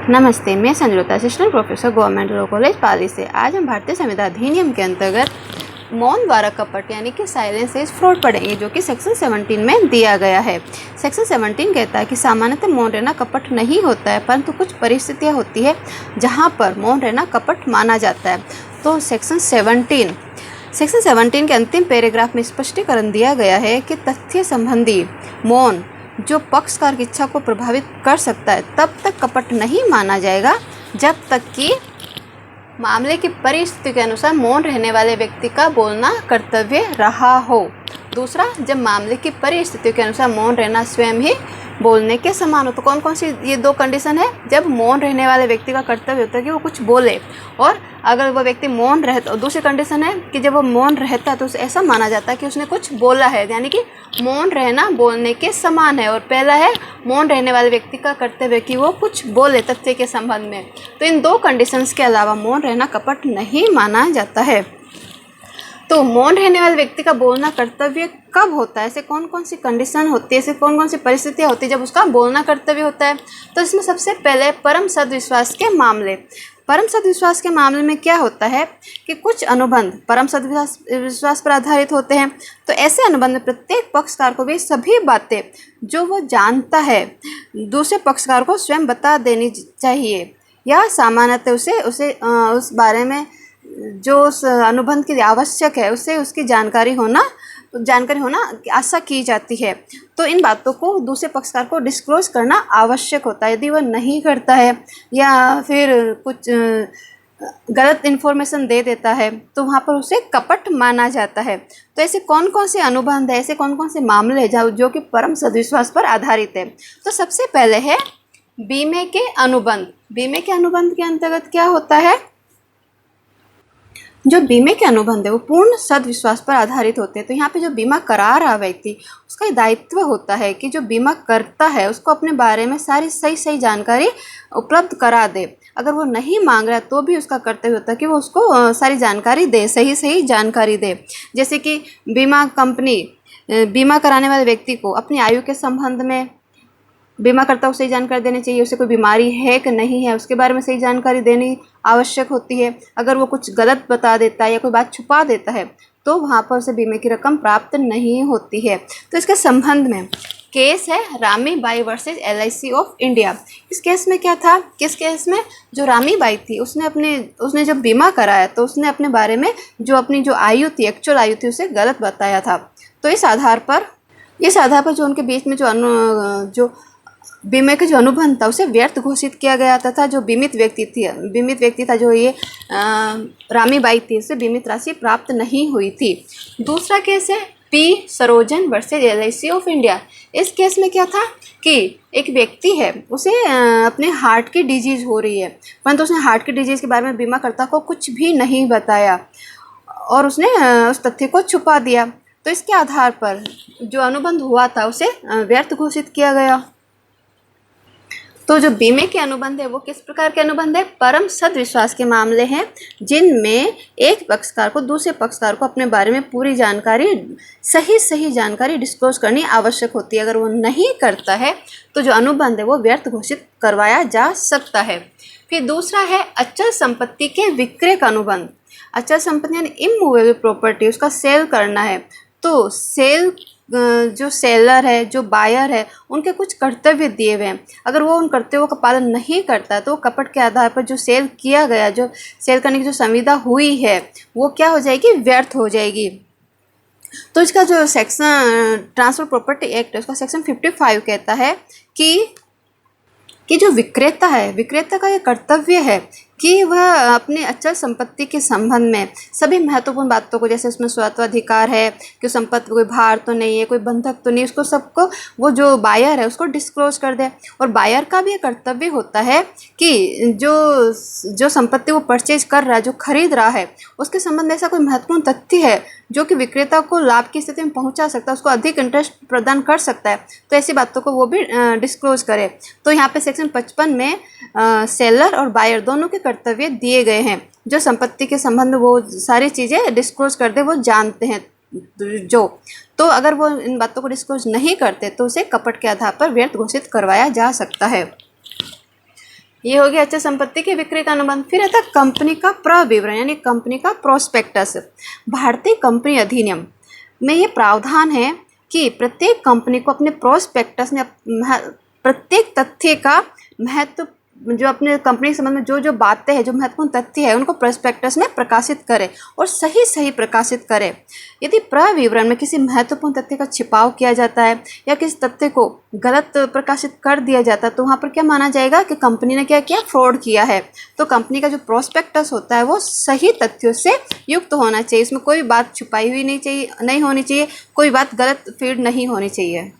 नमस्ते, मैं Sanjuta, assistant professor government law college Pali से। आज हम भारतीय संविधान अधिनियम के अंतर्गत मौन द्वारा कपट यानी कि साइलेंस इज फ्रॉड पढ़ेंगे, जो कि सेक्शन 17 में दिया गया है। सेक्शन 17 कहता है कि सामान्यतः मौन रहना कपट नहीं होता है, परंतु कुछ परिस्थितियां होती है जहां पर मौन रहना कपट माना जाता है। तो सेक्शन 17 के अंतिम पैराग्राफ में स्पष्टीकरण दिया गया है कि तथ्य संबंधी मौन जो पक्षकार की इच्छा को प्रभावित कर सकता है तब तक कपट नहीं माना जाएगा जब तक कि मामले की परिस्थिति के अनुसार मौन रहने वाले व्यक्ति का बोलना कर्तव्य रहा हो। दूसरा, जब मामले की परिस्थिति के अनुसार मौन रहना स्वयं ही बोलने के समान हो। तो कौन कौन सी ये दो कंडीशन है? जब मौन रहने वाले व्यक्ति का कर्तव्य होता है कि वो कुछ बोले, और अगर वो व्यक्ति मौन रहता, और दूसरी कंडीशन है कि जब वो मौन रहता है तो उसे ऐसा माना जाता है कि उसने कुछ बोला है, यानी कि मौन रहना बोलने के समान है। और पहला है मौन रहने वाले व्यक्ति का कर्तव्य कि वो कुछ बोले तथ्य के संबंध में। तो इन दो कंडीशंस के अलावा मौन रहना कपट नहीं माना जाता है। तो मौन रहने वाले व्यक्ति का बोलना कर्तव्य कब होता है? ऐसे कौन कौन सी कंडीशन होती है, ऐसे कौन कौन सी परिस्थितियाँ होती है जब उसका बोलना कर्तव्य होता है? तो इसमें सबसे पहले परम सद्विश्वास के मामले। परम सद्विश्वास के मामले में क्या होता है कि कुछ अनुबंध परम सद्विश्वास पर आधारित होते हैं। तो ऐसे अनुबंध में प्रत्येक पक्षकार को वे सभी बातें जो वो जानता है दूसरे पक्षकार को स्वयं बता देनी चाहिए, या सामान्यतः उसे उस बारे में जो उस अनुबंध के लिए आवश्यक है उससे उसकी जानकारी होना आशा की जाती है। तो इन बातों को दूसरे पक्षकार को डिस्क्लोज करना आवश्यक होता है। यदि वह नहीं करता है या फिर कुछ गलत इन्फॉर्मेशन दे देता है तो वहाँ पर उसे कपट माना जाता है। तो ऐसे कौन कौन से अनुबंध है, ऐसे कौन कौन से मामले हैं जो कि परम सद्विश्वास पर आधारित है? तो सबसे पहले है बीमे के अनुबंध। बीमे के अनुबंध के अंतर्गत क्या होता है? जो बीमे के अनुबंध है वो पूर्ण सद्विश्वास पर आधारित होते हैं। तो यहाँ पे जो बीमा करा रहा व्यक्ति, उसका दायित्व होता है कि जो बीमा करता है उसको अपने बारे में सारी सही जानकारी उपलब्ध करा दे। अगर वो नहीं मांग रहा है तो भी उसका कर्तव्य होता है कि वो उसको सारी जानकारी दे, सही जानकारी दे। जैसे कि बीमा कंपनी बीमा कराने वाले व्यक्ति को अपनी आयु के संबंध में बीमा करता उसे जानकारी देनी चाहिए, उसे कोई बीमारी है कि नहीं है उसके बारे में सही जानकारी देनी आवश्यक होती है। अगर वो कुछ गलत बता देता है या कोई बात छुपा देता है तो वहाँ पर उसे बीमे की रकम प्राप्त नहीं होती है। तो इसके संबंध में केस है Rami by versus LIC of India. इस केस में क्या था? किस केस में जो रामी बाई थी उसने जब बीमा कराया तो उसने अपने बारे में अपनी जो आयु थी, एक्चुअल आयु थी, उसे गलत बताया था। तो इस आधार पर जो उनके बीच में जो बीमे का जो अनुबंध था उसे व्यर्थ घोषित किया गया तथा जो बीमित व्यक्ति था जो ये रामी बाई थी, उसे बीमित राशि प्राप्त नहीं हुई थी। दूसरा केस है P Sarojan versus LIC of India. इस केस में क्या था कि एक व्यक्ति है, उसे अपने हार्ट की डिजीज़ हो रही है, परंतु उसने हार्ट की डिजीज़ के बारे में बीमाकर्ता को कुछ भी नहीं बताया और उसने उस तथ्य को छुपा दिया। तो इसके आधार पर जो अनुबंध हुआ था उसे व्यर्थ घोषित किया गया। तो जो बीमे के अनुबंध है वो किस प्रकार के अनुबंध है? परम सद्विश्वास के मामले हैं जिनमें एक पक्षकार को दूसरे पक्षकार को अपने बारे में पूरी जानकारी, सही जानकारी डिस्क्लोज करनी आवश्यक होती है। अगर वो नहीं करता है तो जो अनुबंध है वो व्यर्थ घोषित करवाया जा सकता है। फिर दूसरा है अचल संपत्ति के विक्रय का अनुबंध। अचल संपत्ति यानी इमूवेबल प्रॉपर्टी, उसका सेल करना है। तो जो सेलर है, जो बायर है, उनके कुछ कर्तव्य दिए हुए हैं। अगर वो उन कर्तव्यों का पालन नहीं करता तो कपट के आधार पर जो सेल किया गया, जो सेल करने की जो संविदा हुई है वो क्या हो जाएगी? व्यर्थ हो जाएगी। तो इसका जो सेक्शन ट्रांसफर प्रॉपर्टी एक्ट है उसका सेक्शन 55 कहता है कि जो विक्रेता का ये कर्तव्य है कि वह अपने अचल संपत्ति के संबंध में सभी महत्वपूर्ण बातों को, जैसे उसमें स्वत्वाधिकार है कि संपत्ति कोई भार तो नहीं है, कोई बंधक तो नहीं, उसको सबको वो जो बायर है उसको डिस्क्लोज कर दे। और बायर का भी ये कर्तव्य होता है कि जो संपत्ति वो परचेज कर रहा है, जो खरीद रहा है, उसके संबंध में ऐसा कोई महत्वपूर्ण तथ्य है जो कि विक्रेता को लाभ की स्थिति में पहुंचा सकता है, उसको अधिक इंटरेस्ट प्रदान कर सकता है, तो ऐसी बातों को वो भी डिस्क्लोज करे। तो यहाँ पे सेक्शन 55 में सेलर और बायर दोनों के कर्तव्य दिए गए हैं। जो संपत्ति के संबंध में वो सारी चीज़ें डिस्क्लोज कर दे, वो जानते हैं तो अगर वो इन बातों को डिस्क्लोज नहीं करते तो उसे कपट के आधार पर व्यर्थ घोषित करवाया जा सकता है। ये हो गया अचल संपत्ति की बिक्री का अनुबंध। फिर आता है कंपनी का प्रविवरण यानी कंपनी का प्रोस्पेक्टस। भारतीय कंपनी अधिनियम में ये प्रावधान है कि प्रत्येक कंपनी को अपने प्रोस्पेक्टस में प्रत्येक तथ्य का महत्व, जो अपने कंपनी के संबंध में जो जो बातें हैं, जो महत्वपूर्ण तथ्य है, उनको प्रोस्पेक्टस में प्रकाशित करे और सही सही प्रकाशित करे। यदि प्रविवरण में किसी महत्वपूर्ण तथ्य का छिपाव किया जाता है या किसी तथ्य को गलत प्रकाशित कर दिया जाता है तो वहाँ पर क्या माना जाएगा कि कंपनी ने क्या किया, फ्रॉड किया है। तो कंपनी का जो प्रोस्पेक्टस होता है वो सही तथ्यों से युक्त होना चाहिए, इसमें कोई बात छुपाई हुई नहीं होनी चाहिए, कोई बात गलत फीड नहीं होनी चाहिए।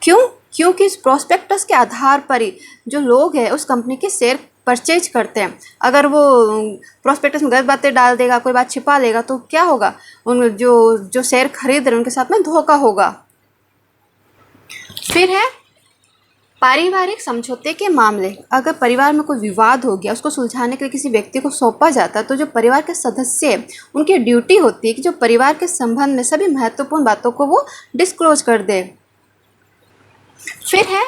क्यों? क्योंकि इस प्रोस्पेक्टस के आधार पर ही जो लोग हैं उस कंपनी के शेयर परचेज करते हैं। अगर वो प्रोस्पेक्टस में गलत बातें डाल देगा, कोई बात छिपा लेगा तो क्या होगा, उन जो शेयर खरीद रहे हैं उनके साथ में धोखा होगा। फिर है पारिवारिक समझौते के मामले। अगर परिवार में कोई विवाद हो गया, उसको सुलझाने के लिए किसी व्यक्ति को सौंपा जाता है तो जो परिवार के सदस्य हैं उनकी ड्यूटी होती है कि जो परिवार के संबंध में सभी महत्वपूर्ण बातों को वो डिस्क्लोज कर दे। फिर है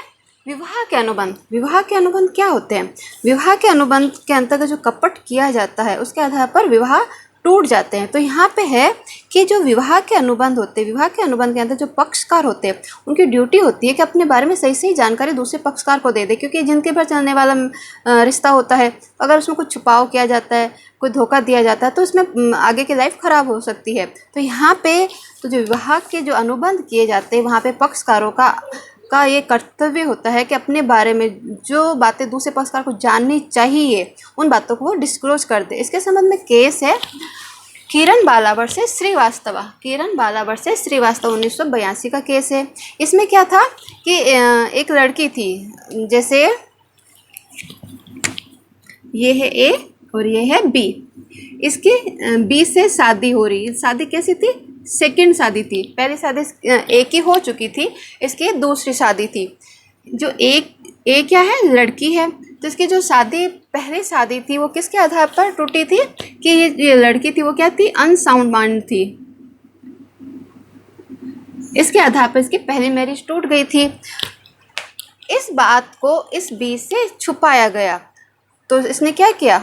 विवाह के अनुबंध। विवाह के अनुबंध क्या होते हैं? विवाह के अनुबंध के अंतर्गत जो कपट किया जाता है उसके आधार पर विवाह टूट जाते हैं। तो यहाँ पे है कि जो विवाह के अनुबंध होते हैं, विवाह के अनुबंध के अंदर जो पक्षकार होते हैं उनकी ड्यूटी होती है कि अपने बारे में सही सही जानकारी दूसरे पक्षकार को दे दे, क्योंकि जिनके पर चलने वाला रिश्ता होता है, अगर उसमें कुछ छुपाव किया जाता है, कोई धोखा दिया जाता है तो उसमें आगे की लाइफ ख़राब हो सकती है। तो यहाँ पे तो जो विवाह के जो अनुबंध किए जाते हैं वहाँ पे पक्षकारों का ये कर्तव्य होता है कि अपने बारे में जो बातें दूसरे पक्षकार को जाननी चाहिए उन बातों को वो डिस्क्लोज कर दे। इसके संबंध में केस है किरण बाला वर्सेस श्रीवास्तव। किरण बाला वर्सेस श्रीवास्तव 1982 का केस है। इसमें क्या था कि एक लड़की थी, जैसे ये है ए और ये है बी, इसकी बी से शादी हो रही। शादी कैसी थी? सेकंड शादी थी। पहली शादी ए की हो चुकी थी, इसकी दूसरी शादी थी। जो ए क्या है? लड़की है। तो इसकी जो पहली शादी थी वो किसके आधार पर टूटी थी कि ये लड़की थी वो क्या थी? अनसाउंड माइंड थी। इसके आधार पर इसकी पहली मैरिज टूट गई थी। इस बात को इस बी से छुपाया गया तो इसने क्या किया,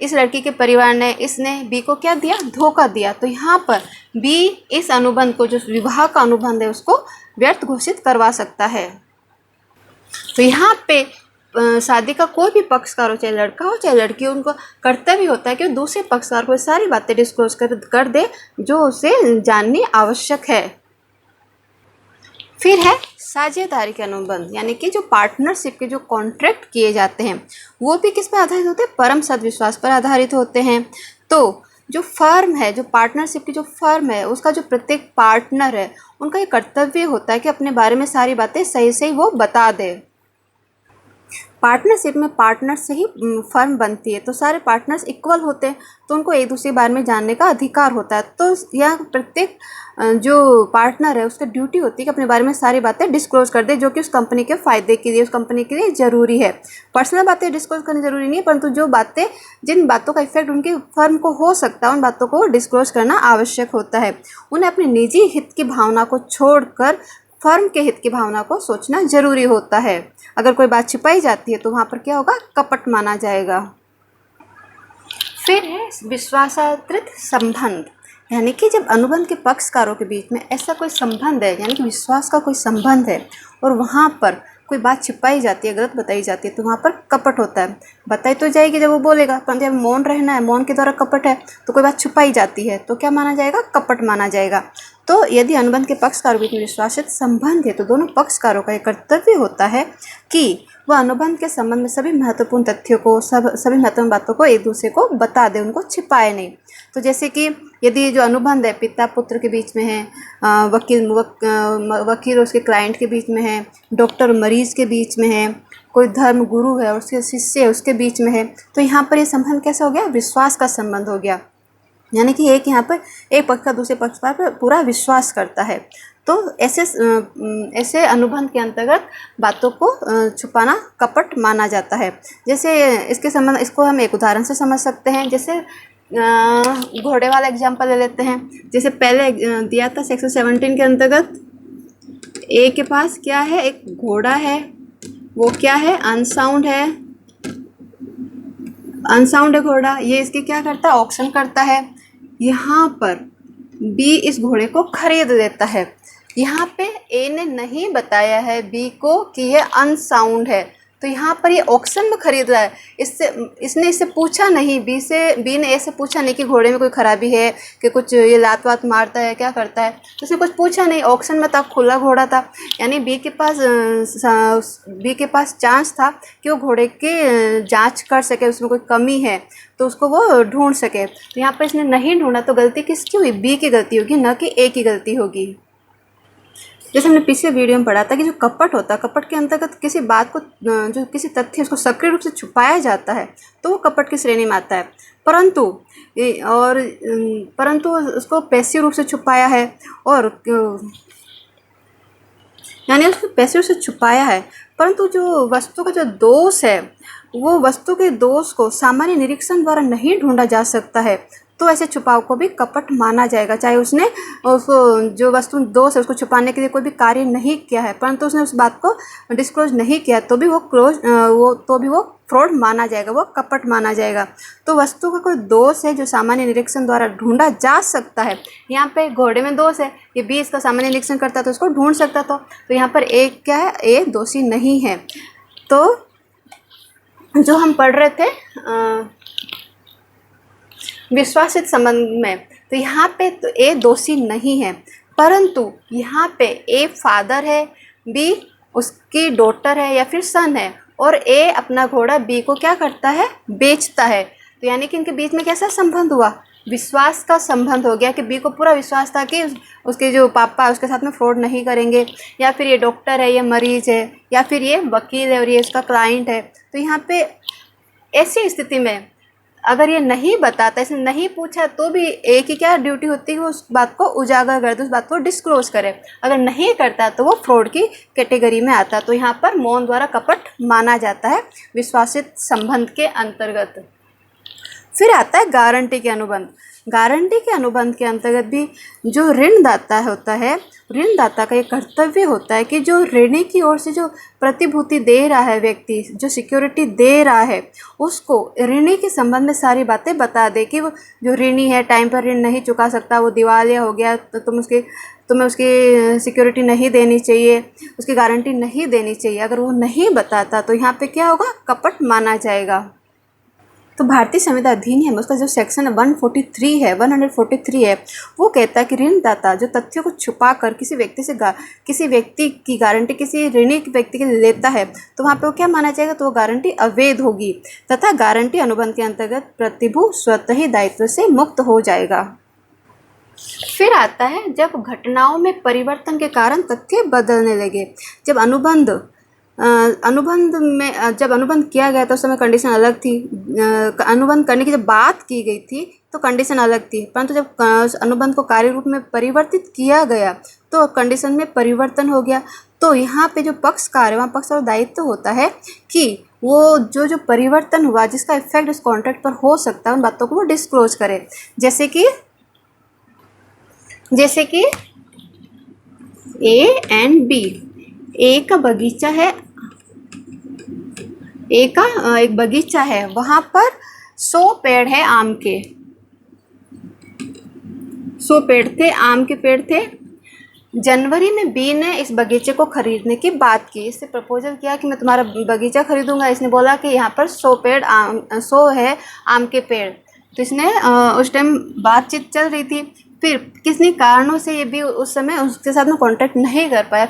इस लड़की के परिवार ने इसने बी को क्या दिया? धोखा दिया। तो यहाँ पर बी इस अनुबंध को, जो विवाह का अनुबंध है, उसको व्यर्थ घोषित करवा सकता है। तो यहाँ पे शादी का कोई भी पक्षकार हो, चाहे लड़का हो चाहे लड़की हो, उनको कर्तव्य होता है कि वो दूसरे पक्षकार को सारी बातें डिस्क्लोज कर दे जो उसे जाननी आवश्यक है। फिर है साझेदारी के अनुबंध, यानी कि जो पार्टनरशिप के जो कॉन्ट्रैक्ट किए जाते हैं वो भी किस पर आधारित होते हैं? परम सद्विश्वास पर आधारित होते हैं। तो जो फर्म है, जो पार्टनरशिप की जो फर्म है, उसका जो प्रत्येक पार्टनर है उनका ये कर्तव्य होता है कि अपने बारे में सारी बातें सही सही वो बता दे। पार्टनरशिप में पार्टनर से ही फर्म बनती है, तो सारे पार्टनर्स इक्वल होते हैं तो उनको एक दूसरे के बारे में जानने का अधिकार होता है। तो यह प्रत्येक जो पार्टनर है उसकी ड्यूटी होती है कि अपने बारे में सारी बातें डिस्क्लोज कर दे जो कि उस कंपनी के फ़ायदे के लिए, उस कंपनी के लिए ज़रूरी है। पर्सनल बातें डिस्क्लोज करनी ज़रूरी नहीं है, परंतु जिन बातों का इफेक्ट उनकी फर्म को हो सकता है उन बातों को डिस्क्लोज करना आवश्यक होता है। उन्हें अपने निजी हित की भावना को छोड़कर फर्म के हित की भावना को सोचना जरूरी होता है। अगर कोई बात छिपाई जाती है तो वहाँ पर क्या होगा? कपट माना जाएगा। फिर है विश्वासात्मक संबंध, यानी कि जब अनुबंध के पक्षकारों के बीच में ऐसा कोई संबंध है, यानी कि विश्वास का कोई संबंध है और वहाँ पर कोई बात छिपाई जाती है, गलत बताई जाती है, तो वहाँ पर कपट होता है। बताई तो जाएगी जब वो बोलेगा, पर जब मौन रहना है, मौन के द्वारा कपट है, तो कोई बात छुपाई जाती है तो क्या माना जाएगा? कपट माना जाएगा। तो यदि अनुबंध के पक्षकारों के बीच में विश्वासित संबंध है तो दोनों पक्षकारों का ये कर्तव्य होता है कि वह अनुबंध के संबंध में सभी महत्वपूर्ण तथ्यों को, सभी महत्वपूर्ण बातों को एक दूसरे को बता दे, उनको छिपाए नहीं। तो जैसे कि यदि जो अनुबंध है पिता पुत्र के बीच में है, वकील और उसके क्लाइंट के बीच में है, डॉक्टर और मरीज़ के बीच में है, कोई धर्म गुरु है और उसके शिष्य है उसके बीच में है, तो यहाँ पर ये संबंध कैसा हो गया? विश्वास का संबंध हो गया। यानी कि यहाँ पर एक पक्ष का दूसरे पक्ष पर पूरा विश्वास करता है। तो ऐसे अनुबंध के अंतर्गत बातों को छुपाना कपट माना जाता है। जैसे इसको हम एक उदाहरण से समझ सकते हैं। जैसे घोड़े वाला एग्जाम्पल ले लेते हैं। जैसे पहले दिया था सेक्शन 17 के अंतर्गत, ए के पास क्या है? एक घोड़ा है वो क्या है, अनसाउंड है, अनसाउंड है घोड़ा। ये इसके क्या करता है, ऑक्शन करता है। यहाँ पर बी इस घोड़े को खरीद लेता है। यहाँ पे ए ने नहीं बताया है बी को कि ये अनसाउंड है, तो यहाँ पर ये ऑक्शन में खरीद रहा है। इसने इससे पूछा नहीं, बी ने ए से पूछा नहीं कि घोड़े में कोई खराबी है, कि कुछ ये लात वात मारता है, क्या करता है, तो उसने कुछ पूछा नहीं। ऑक्शन में तब खुला घोड़ा था, यानी बी के पास चांस था कि वो घोड़े की जांच कर सके, उसमें कोई कमी है तो उसको वो ढूंढ सके। तो यहाँ पर इसने नहीं ढूंढा, तो गलती किसकी हुई, बी की गलती होगी, न कि ए की गलती होगी। जैसे हमने पिछले वीडियो में पढ़ा था कि जो कपट होता है, कपट के अंतर्गत किसी बात को, जो किसी तथ्य उसको सक्रिय रूप से छुपाया जाता है, तो वो कपट की श्रेणी में आता है। परंतु उसको पैसिव रूप से छुपाया है, और यानी उसको पैसिव रूप से छुपाया है, परंतु जो वस्तु का जो दोष है, वो वस्तु के दोष को सामान्य निरीक्षण द्वारा नहीं ढूंढा जा सकता है, तो ऐसे छुपाव को भी कपट माना जाएगा। चाहे उसने उसको जो वस्तु दोष है उसको छुपाने के लिए कोई भी कार्य नहीं किया है, परंतु उसने उस बात को डिस्क्लोज नहीं किया, तो भी वो फ्रॉड माना जाएगा, वो कपट माना जाएगा। तो वस्तु का कोई दोष है जो सामान्य निरीक्षण द्वारा ढूंढा जा सकता है। यहाँ पे घोड़े में दोष है, ये बी इसका सामान्य निरीक्षण करता तो उसको ढूंढ सकता था, तो यहाँ पर ए क्या है, ए दोषी नहीं है। तो जो हम पढ़ रहे थे विश्वासित संबंध में, तो यहाँ पे तो ए दोषी नहीं है, परंतु यहाँ पे ए फादर है, बी उसकी डॉटर है या फिर सन है, और ए अपना घोड़ा बी को क्या करता है, बेचता है। तो यानी कि इनके बीच में कैसा संबंध हुआ, विश्वास का संबंध हो गया कि बी को पूरा विश्वास था कि उसके जो पापा है उसके साथ में फ्रॉड नहीं करेंगे, या फिर ये डॉक्टर है, ये मरीज है, या फिर ये वकील है और ये उसका क्लाइंट है। तो यहाँ पे ऐसी स्थिति में अगर ये नहीं बताता, इसने नहीं पूछा, तो भी ए की क्या ड्यूटी होती है, वो उस बात को उजागर कर दे, उस बात को डिस्क्लोज करे। अगर नहीं करता तो वो फ्रॉड की कैटेगरी में आता। तो यहाँ पर मौन द्वारा कपट माना जाता है विश्वासित संबंध के अंतर्गत। फिर आता है गारंटी के अनुबंध। गारंटी के अनुबंध के अंतर्गत भी जो ऋणदाता होता है, ऋणदाता का ये कर्तव्य होता है कि जो ऋणी की ओर से जो प्रतिभूति दे रहा है व्यक्ति, जो सिक्योरिटी दे रहा है, उसको ऋणी के संबंध में सारी बातें बता दे कि वो जो ऋणी है टाइम पर ऋण नहीं चुका सकता, वो दिवालिया हो गया, तो तुम्हें उसकी सिक्योरिटी नहीं देनी चाहिए, उसकी गारंटी नहीं देनी चाहिए। अगर वो नहीं बताता तो यहाँ पे क्या होगा, कपट माना जाएगा। तो भारतीय संविधान अधिनियम उसका जो सेक्शन 143 है, वो कहता है कि ऋणदाता जो तथ्यों को छुपा कर किसी व्यक्ति की गारंटी किसी ऋणी व्यक्ति के लिए लेता है, तो वहाँ पे वो क्या माना जाएगा, तो वो गारंटी अवैध होगी, तथा गारंटी अनुबंध के अंतर्गत प्रतिभू स्वतः ही दायित्व से मुक्त हो जाएगा। फिर आता है जब घटनाओं में परिवर्तन के कारण तथ्य बदलने लगे। जब अनुबंध किया गया तो उस समय कंडीशन अलग थी, अनुबंध करने की जब बात की गई थी तो कंडीशन अलग थी, परंतु जब अनुबंध को कार्य रूप में परिवर्तित किया गया तो कंडीशन में परिवर्तन हो गया। तो यहाँ पे जो पक्षकार है, वहाँ पक्षकार दायित्व होता है कि वो जो परिवर्तन हुआ जिसका इफेक्ट उस कॉन्ट्रैक्ट पर हो सकता है, उन बातों को वो डिस्क्लोज करे। जैसे कि ए एंड बी, ए का बगीचा है, ए का एक बगीचा है, वहाँ पर 100 पेड़ है आम के, 100 पेड़ थे, आम के पेड़ थे। जनवरी में बी ने इस बगीचे को खरीदने की बात की, इससे प्रपोजल किया कि मैं तुम्हारा बगीचा खरीदूंगा। इसने बोला कि यहाँ पर 100 है आम के पेड़। तो इसने उस टाइम बातचीत चल रही थी, फिर किसी कारणों से ये भी उस समय उसके साथ में कॉन्टैक्ट नहीं कर पाया।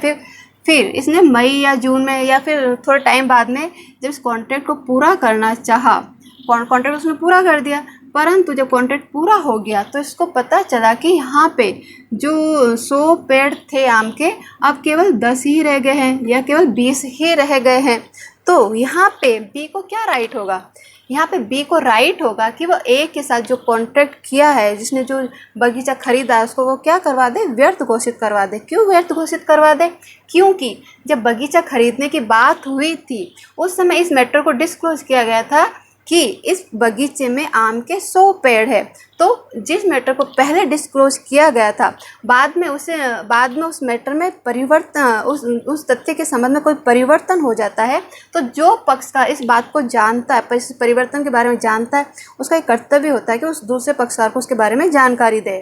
फिर इसने मई या जून में या फिर थोड़े टाइम बाद में जब इस कॉन्ट्रैक्ट को पूरा करना चाहा, कॉन्ट्रैक्ट उसने पूरा कर दिया, परंतु जब कॉन्ट्रैक्ट पूरा हो गया तो इसको पता चला कि यहाँ पे जो 100 पेड़ थे आम के, अब केवल 10 ही रह गए हैं या केवल 20 ही रह गए हैं। तो यहाँ पे बी को क्या राइट होगा, यहाँ पे बी को राइट होगा कि वो ए के साथ जो कॉन्ट्रैक्ट किया है, जिसने जो बगीचा खरीदा है, उसको वो क्या करवा दे, व्यर्थ घोषित करवा दे। क्यों व्यर्थ घोषित करवा दे, क्योंकि जब बगीचा खरीदने की बात हुई थी उस समय इस मैटर को डिस्क्लोज किया गया था कि इस बगीचे में आम के 100 पेड़ है। तो जिस मैटर को पहले डिस्क्लोज किया गया था, बाद में उस मैटर में परिवर्तन, उस तथ्य के संबंध में कोई परिवर्तन हो जाता है, तो जो पक्षकार इस बात को जानता है, इस परिवर्तन के बारे में जानता है, उसका एक कर्तव्य होता है कि उस दूसरे पक्षकार को उसके बारे में जानकारी दे।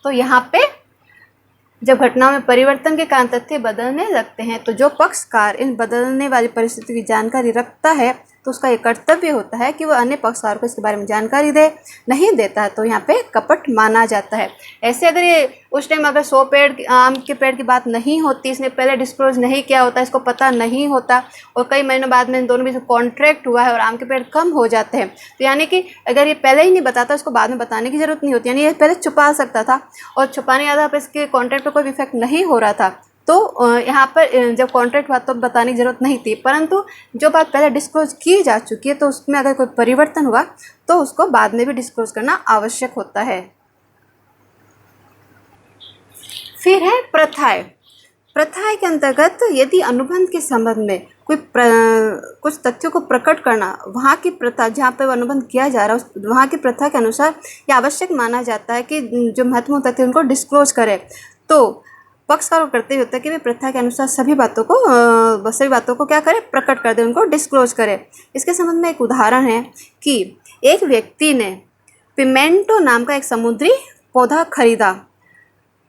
तो यहाँ पे जब घटनाओं में परिवर्तन के कारण तथ्य बदलने लगते हैं, तो जो पक्षकार इन बदलने वाली परिस्थिति की जानकारी रखता है, तो उसका ये कर्तव्य होता है कि वह अन्य पक्षकार को इसके बारे में जानकारी दे। नहीं देता है तो यहाँ पे कपट माना जाता है। ऐसे अगर ये उस टाइम अगर 100 पेड़ आम के पेड़ की बात नहीं होती, इसने पहले डिस्क्लोज नहीं किया होता, इसको पता नहीं होता, और कई महीनों बाद में इन दोनों बीच कॉन्ट्रैक्ट हुआ है और आम के पेड़ कम हो जाते हैं, तो यानी कि अगर ये पहले ही नहीं बताता, इसको बाद में बताने की ज़रूरत नहीं होती, यानी ये पहले छुपा सकता था, और छुपाने के आधार पर इसके कॉन्ट्रैक्ट पर कोई इफेक्ट नहीं हो रहा था, तो यहाँ पर जब कॉन्ट्रैक्ट हुआ तो बताने की ज़रूरत नहीं थी। परंतु जो बात पहले डिस्क्लोज की जा चुकी है, तो उसमें अगर कोई परिवर्तन हुआ तो उसको बाद में भी डिस्क्लोज करना आवश्यक होता है। फिर है प्रथाएं। प्रथाएं के अंतर्गत यदि अनुबंध के संबंध में कुछ तथ्यों को प्रकट करना, वहाँ की प्रथा जहाँ पर अनुबंध किया जा रहा है वहाँ की प्रथा के अनुसार यह आवश्यक माना जाता है कि जो महत्वपूर्ण तथ्य उनको डिस्क्लोज करे। तो पक्षकार को करते होता है कि वे प्रथा के अनुसार सभी बातों को क्या करें, प्रकट कर दे, उनको डिस्क्लोज करे। इसके संबंध में एक उदाहरण है कि एक व्यक्ति ने पिमेंटो नाम का एक समुद्री पौधा खरीदा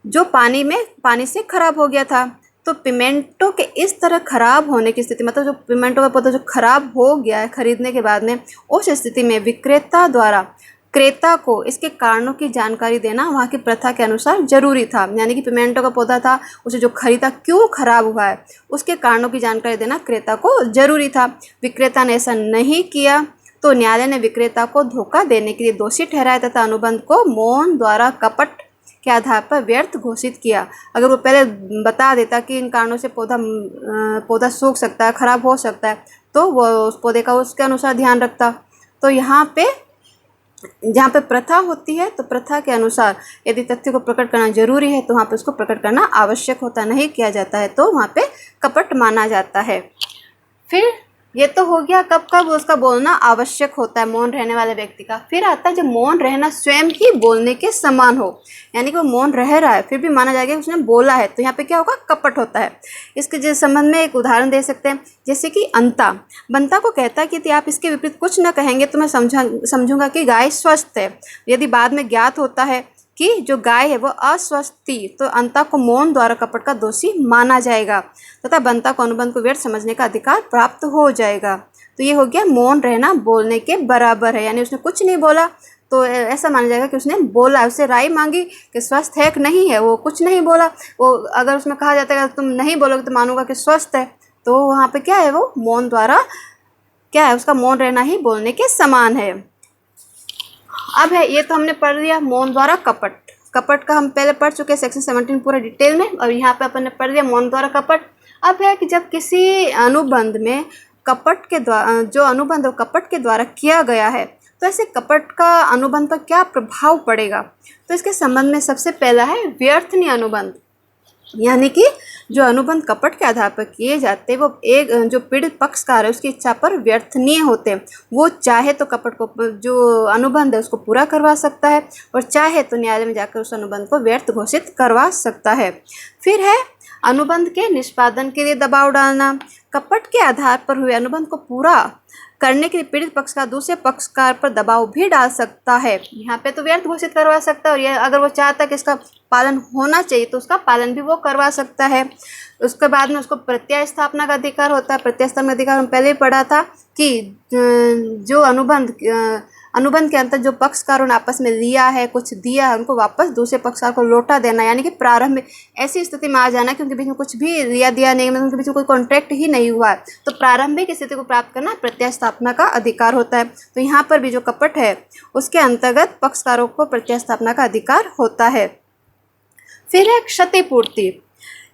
जो पानी से खराब हो गया था। तो पिमेंटो के इस तरह खराब होने की स्थिति, मतलब जो पिमेंटो का पौधा जो खराब हो गया है खरीदने के बाद में, उस स्थिति में विक्रेता द्वारा क्रेता को इसके कारणों की जानकारी देना वहाँ की प्रथा के अनुसार जरूरी था। यानी कि पिमेंटो का पौधा था, उसे जो खरीदा क्यों खराब हुआ है, उसके कारणों की जानकारी देना क्रेता को जरूरी था। विक्रेता ने ऐसा नहीं किया तो न्यायालय ने विक्रेता को धोखा देने के लिए दोषी ठहराया तथा अनुबंध को मौन द्वारा कपट के आधार पर व्यर्थ घोषित किया। अगर वो पहले बता देता कि इन कारणों से पौधा सूख सकता है, खराब हो सकता है, तो वो उस पौधे का उसके अनुसार ध्यान रखता। तो यहाँ पे जहाँ पे प्रथा होती है, तो प्रथा के अनुसार यदि तथ्य को प्रकट करना जरूरी है तो वहाँ पे उसको प्रकट करना आवश्यक होता, नहीं किया जाता है तो वहाँ पे कपट माना जाता है। फिर ये तो हो गया कब कब उसका बोलना आवश्यक होता है मौन रहने वाले व्यक्ति का। फिर आता है जब मौन रहना स्वयं ही बोलने के समान हो, यानी कि वो मौन रह रहा है फिर भी माना जाएगा कि उसने बोला है, तो यहाँ पे क्या होगा, कपट होता है। इसके संबंध में एक उदाहरण दे सकते हैं, जैसे कि बंता को कहता है कि यदि आप इसके विपरीत कुछ न कहेंगे तो मैं समझूंगा कि गाय स्वस्थ है। यदि बाद में ज्ञात होता है कि जो गाय है वो अस्वस्थ थी, तो अंता को मौन द्वारा कपट का दोषी माना जाएगा तथा बंता को अनुबंध को व्यर्थ समझने का अधिकार प्राप्त हो जाएगा। तो ये हो गया मौन रहना बोलने के बराबर है, यानी उसने कुछ नहीं बोला तो ऐसा माना जाएगा कि उसने बोला। उससे राय मांगी कि स्वस्थ है कि नहीं है, वो कुछ नहीं बोला। वो अगर उसमें कहा जाता है तुम नहीं बोलोगे तो मानूंगा कि स्वस्थ है, तो वहाँ पे क्या है, वो मौन द्वारा क्या है, उसका मौन रहना ही बोलने के समान है। अब है ये तो हमने पढ़ लिया मौन द्वारा कपट का हम पहले पढ़ चुके हैं सेक्शन 17 पूरा डिटेल में, और यहाँ पे अपन ने पढ़ लिया मौन द्वारा कपट। अब है कि जब किसी अनुबंध में कपट के द्वारा जो अनुबंध कपट के द्वारा किया गया है, तो ऐसे कपट का अनुबंध पर क्या प्रभाव पड़ेगा। तो इसके संबंध में सबसे पहला है व्यर्थनीय अनुबंध, यानी कि जो अनुबंध कपट के आधार पर किए जाते हैं वो एक जो पीड़ित पक्षकार है उसकी इच्छा पर व्यर्थनीय होते हैं। वो चाहे तो कपट को जो अनुबंध है उसको पूरा करवा सकता है, और चाहे तो न्यायालय में जाकर उस अनुबंध को व्यर्थ घोषित करवा सकता है। फिर है अनुबंध के निष्पादन के लिए दबाव डालना। कपट के आधार पर हुए अनुबंध को पूरा करने के लिए पीड़ित पक्षकार दूसरे पक्षकार पर दबाव भी डाल सकता है। यहाँ पे तो व्यर्थ घोषित करवा सकता है, और यह अगर वो चाहता है कि इसका पालन होना चाहिए तो उसका पालन भी वो करवा सकता है। उसके बाद में उसको प्रत्यय स्थापना का अधिकार होता है। प्रत्यय स्थापना का अधिकार हम पहले ही पढ़ा था कि जो अनुबंध के अंतर जो पक्षकारों ने आपस में लिया है, कुछ दिया है, उनको वापस दूसरे पक्षकार को लौटा देना, यानी कि प्रारंभ ऐसी स्थिति में आ जाना कि उनके बीच में कुछ भी लिया दिया नहीं, मतलब उनके बीच में कोई कॉन्ट्रैक्ट ही नहीं हुआ है, तो प्रारंभिक स्थिति को प्राप्त करना प्रत्यय स्थापना का अधिकार होता है। तो यहाँ पर भी जो कपट है उसके अंतर्गत पक्षकारों को प्रत्यय स्थापना का अधिकार होता है। फिर है क्षतिपूर्ति।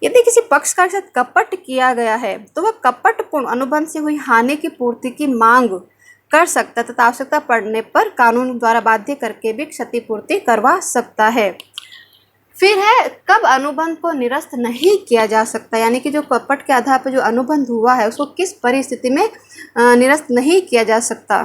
यदि किसी पक्षकार के साथ कपट किया गया है तो वह कपटपूर्ण अनुबंध से हुई हानि की पूर्ति की मांग कर सकता तथा आवश्यकता पड़ने पर कानून द्वारा बाध्य करके भी क्षतिपूर्ति करवा सकता है। फिर है कब अनुबंध को निरस्त नहीं किया जा सकता, यानी कि जो कपट के आधार पर जो अनुबंध हुआ है उसको किस परिस्थिति में निरस्त नहीं किया जा सकता।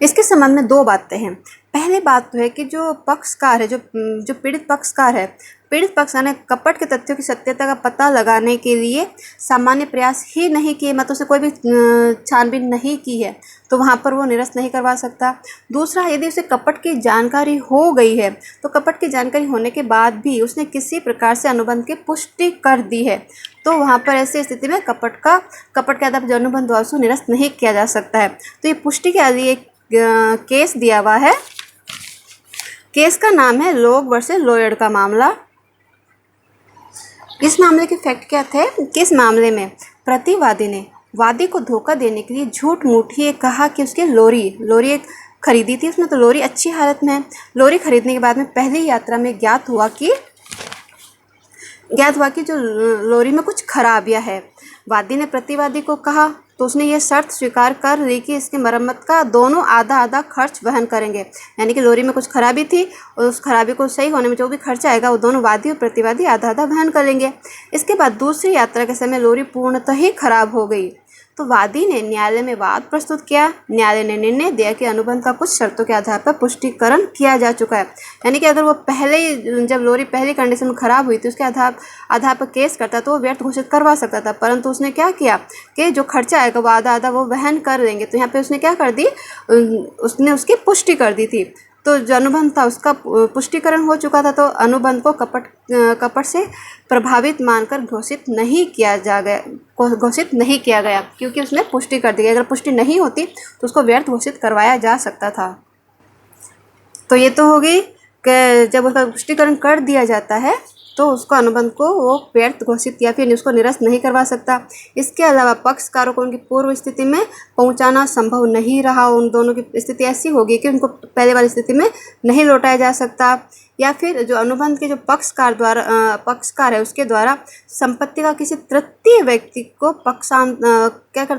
इसके संबंध में दो बातें हैं। पहली बात तो है कि जो पक्षकार है, जो पीड़ित पक्षकार है, पीड़ित पक्षकार ने कपट के तथ्यों की सत्यता का पता लगाने के लिए सामान्य प्रयास ही नहीं किए, मतलब उसे कोई भी छानबीन नहीं की है, तो वहाँ पर वो निरस्त नहीं करवा सकता। दूसरा, यदि उसे कपट की जानकारी हो गई है तो कपट की जानकारी होने के बाद भी उसने किसी प्रकार से अनुबंध की पुष्टि कर दी है, तो वहाँ पर ऐसी स्थिति में कपट के आधार पर जो अनुबंध हुआ उसको निरस्त नहीं किया जा सकता है। तो ये पुष्टि के लिए एक केस दिया हुआ है। केस का नाम है लोग वर्सेस लॉयड का मामला। इस मामले के फैक्ट क्या थे कि इस मामले में प्रतिवादी ने वादी को धोखा देने के लिए झूठ मूठ ये कहा कि उसके लोरी एक खरीदी थी, उसमें तो लोरी अच्छी हालत में है। लोरी खरीदने के बाद में पहली यात्रा में ज्ञात हुआ कि जो लोरी में कुछ खराबियां है। वादी ने प्रतिवादी को कहा तो उसने ये शर्त स्वीकार कर ली कि इसकी मरम्मत का दोनों आधा आधा खर्च वहन करेंगे, यानी कि लोरी में कुछ खराबी थी और उस खराबी को सही होने में जो भी खर्चा आएगा वो दोनों वादी और प्रतिवादी आधा आधा वहन करेंगे। इसके बाद दूसरी यात्रा के समय लोरी पूर्णतः ही खराब हो गई, तो वादी ने न्यायालय में वाद प्रस्तुत किया। न्यायालय ने निर्णय दिया कि अनुबंध का कुछ शर्तों के आधार पर पुष्टिकरण किया जा चुका है, यानी कि अगर वो जब लोरी पहली कंडीशन में खराब हुई थी उसके आधार पर केस करता तो वो व्यर्थ घोषित करवा सकता था, परंतु उसने क्या किया कि जो खर्चा आएगा वो आधा आधा वो वहन कर लेंगे। तो यहाँ पे उसने क्या कर दी, उसने उसकी पुष्टि कर दी थी। तो जो अनुबंध था उसका पुष्टिकरण हो चुका था, तो अनुबंध को कपट से प्रभावित मानकर घोषित नहीं किया गया क्योंकि उसने पुष्टि कर दी। अगर पुष्टि नहीं होती तो उसको व्यर्थ घोषित करवाया जा सकता था। तो ये तो हो गई कि जब उसका पुष्टिकरण कर दिया जाता है तो उसको अनुबंध को वो व्यर्थ घोषित या फिर उसको निरस्त नहीं करवा सकता। इसके अलावा पक्षकारों को उनकी पूर्व स्थिति में पहुंचाना संभव नहीं रहा। उन दोनों की स्थिति ऐसी होगी कि उनको पहले वाली स्थिति में नहीं लौटाया जा सकता, या फिर जो अनुबंध के जो पक्षकार है उसके द्वारा संपत्ति का किसी तृतीय व्यक्ति को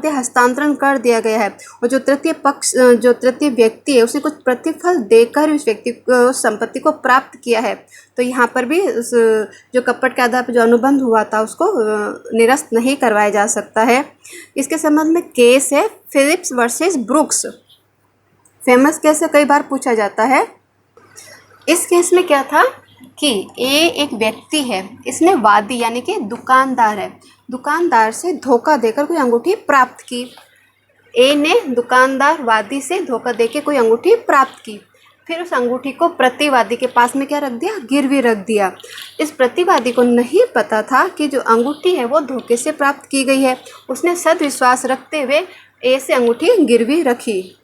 हस्तांतरण कर दिया गया है, और जो तृतीय व्यक्ति है उसने कुछ प्रतिफल देकर उस व्यक्ति को संपत्ति को प्राप्त किया है। तो यहाँ पर भी जो कपट के आधार पर जो अनुबंध हुआ था उसको निरस्त नहीं करवाया जा सकता है। इसके संबंध में केस है Phillips versus Brooks. Famous case है, कई बार पूछा जाता है। इस केस में क्या था कि ए एक व्यक्ति है, इसने वादी यानी कि दुकानदार से धोखा देकर कोई अंगूठी प्राप्त की। ए ने दुकानदार वादी से धोखा देकर कोई अंगूठी प्राप्त की, फिर उस अंगूठी को प्रतिवादी के पास में क्या रख दिया, गिरवी रख दिया। इस प्रतिवादी को नहीं पता था कि जो अंगूठी है वो धोखे से प्राप्त की गई है। उसने सदविश्वास रखते हुए ए से अंगूठी गिरवी रखी।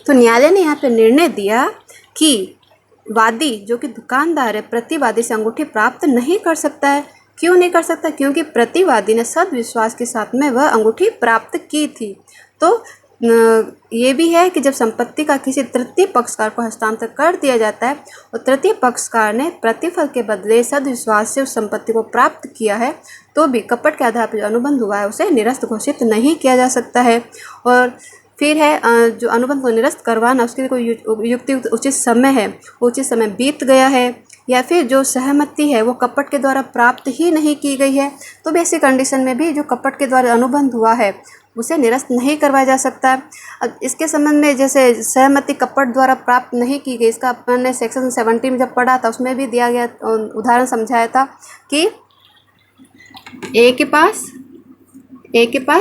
तो न्यायालय ने यहाँ पे निर्णय दिया कि वादी जो कि दुकानदार है प्रतिवादी से अंगूठी प्राप्त नहीं कर सकता है। क्यों नहीं कर सकता? क्योंकि प्रतिवादी ने सदविश्वास के साथ में वह अंगूठी प्राप्त की थी। तो ये भी है कि जब संपत्ति का किसी तृतीय पक्षकार को हस्तांतर कर दिया जाता है और तृतीय पक्षकार ने प्रतिफल के बदले सदविश्वास से उस संपत्ति को प्राप्त किया है, तो भी कपट के आधार पर जो अनुबंध हुआ है उसे निरस्त घोषित नहीं किया जा सकता है। और फिर है जो अनुबंध को निरस्त करवाना, उसके लिए कोई युक्ति उचित समय है, उचित समय बीत गया है, या फिर जो सहमति है वो कपट के द्वारा प्राप्त ही नहीं की गई है, तो भी ऐसी कंडीशन में भी जो कपट के द्वारा अनुबंध हुआ है उसे निरस्त नहीं करवाया जा सकता। अब इसके संबंध में जैसे सहमति कपट द्वारा प्राप्त नहीं की गई, इसका अपन ने सेक्शन 70 में जब पढ़ा था उसमें भी दिया गया उदाहरण समझाया था कि ए के पास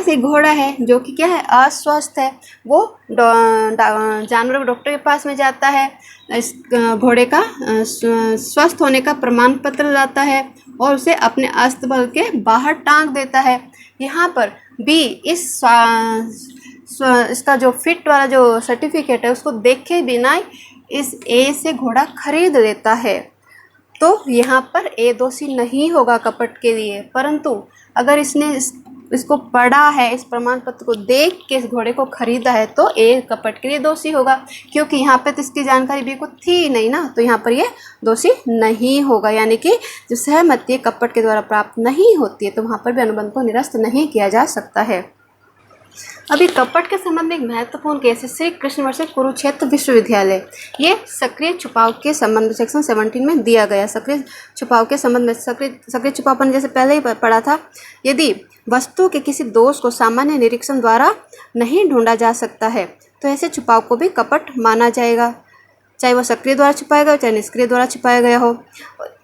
एक घोड़ा है जो कि क्या है, अस्वस्थ है। वो जानवर के डॉक्टर के पास में जाता है, इस घोड़े का स्वस्थ होने का प्रमाण पत्र लाता है और उसे अपने अस्तबल के बाहर टांग देता है। यहाँ पर बी इसका जो फिट वाला जो सर्टिफिकेट है उसको देखे बिना इस ए से घोड़ा खरीद लेता है, तो यहाँ पर ए दोषी नहीं होगा कपट के लिए। परंतु अगर इसने इसको पढ़ा है, इस प्रमाण पत्र को देख के इस घोड़े को खरीदा है, तो ए कपट के लिए दोषी होगा, क्योंकि यहाँ पे तो इसकी जानकारी बी को थी नहीं ना, तो यहाँ पर ये दोषी नहीं होगा। यानी कि जो सहमति कपट के द्वारा प्राप्त नहीं होती है तो वहाँ पर भी अनुबंध को निरस्त नहीं किया जा सकता है। अभी कपट के संबंध में एक महत्वपूर्ण केस है श्री कृष्ण वर्सेस कुरुक्षेत्र विश्वविद्यालय। ये सक्रिय छुपाव के संबंध में सेक्शन 17 में दिया गया। सक्रिय छुपाव के संबंध में सक्रिय छुपावपन जैसे पहले ही पढ़ा था, यदि वस्तु के किसी दोष को सामान्य निरीक्षण द्वारा नहीं ढूंढा जा सकता है तो ऐसे छुपाव को भी कपट माना जाएगा, चाहे वो सक्रिय द्वारा छुपाया गया हो चाहे निष्क्रिय द्वारा छुपाया गया हो।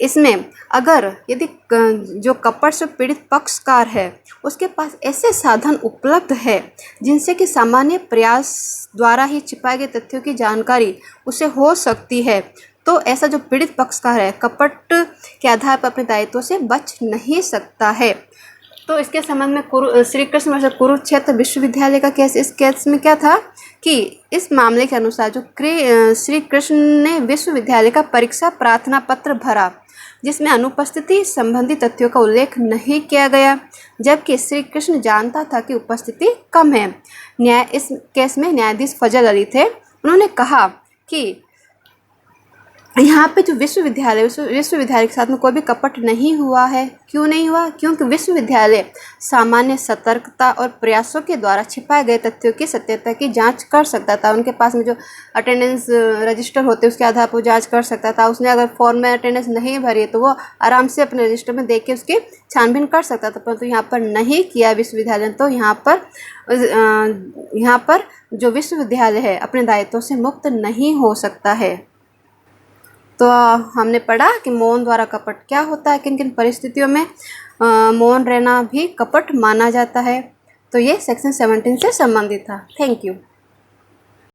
इसमें अगर यदि जो कपट से पीड़ित पक्षकार है उसके पास ऐसे साधन उपलब्ध है जिनसे कि सामान्य प्रयास द्वारा ही छिपाए गए तथ्यों की जानकारी उसे हो सकती है, तो ऐसा जो पीड़ित पक्षकार है कपट के आधार पर अपने दायित्व से बच नहीं सकता है। तो इसके संबंध में श्री कृष्ण वर्सेस कुरुक्षेत्र विश्वविद्यालय का केस, इस केस में क्या था कि इस मामले के अनुसार जो श्री कृष्ण ने विश्वविद्यालय का परीक्षा प्रार्थना पत्र भरा जिसमें अनुपस्थिति संबंधी तथ्यों का उल्लेख नहीं किया गया, जबकि श्री कृष्ण जानता था कि उपस्थिति कम है। इस केस में न्यायाधीश फजल अली थे। उन्होंने कहा कि यहाँ पे जो विश्वविद्यालय के साथ में कोई भी कपट नहीं हुआ है। क्यों नहीं हुआ? क्योंकि विश्वविद्यालय सामान्य सतर्कता और प्रयासों के द्वारा छिपाए गए तथ्यों की सत्यता की जांच कर सकता था। उनके पास में जो अटेंडेंस रजिस्टर होते उसके आधार पर जांच कर सकता था। उसने अगर फॉर्म में अटेंडेंस नहीं भरी है तो वो आराम से अपने रजिस्टर में देख के उसकी छानबीन कर सकता था, परंतु यहाँ पर नहीं किया विश्वविद्यालय। तो यहाँ पर जो विश्वविद्यालय है अपने दायित्वों से मुक्त नहीं हो सकता है। तो हमने पढ़ा कि मौन द्वारा कपट क्या होता है, किन किन परिस्थितियों में मौन रहना भी कपट माना जाता है। तो ये सेक्शन 17 से संबंधित था। Thank you.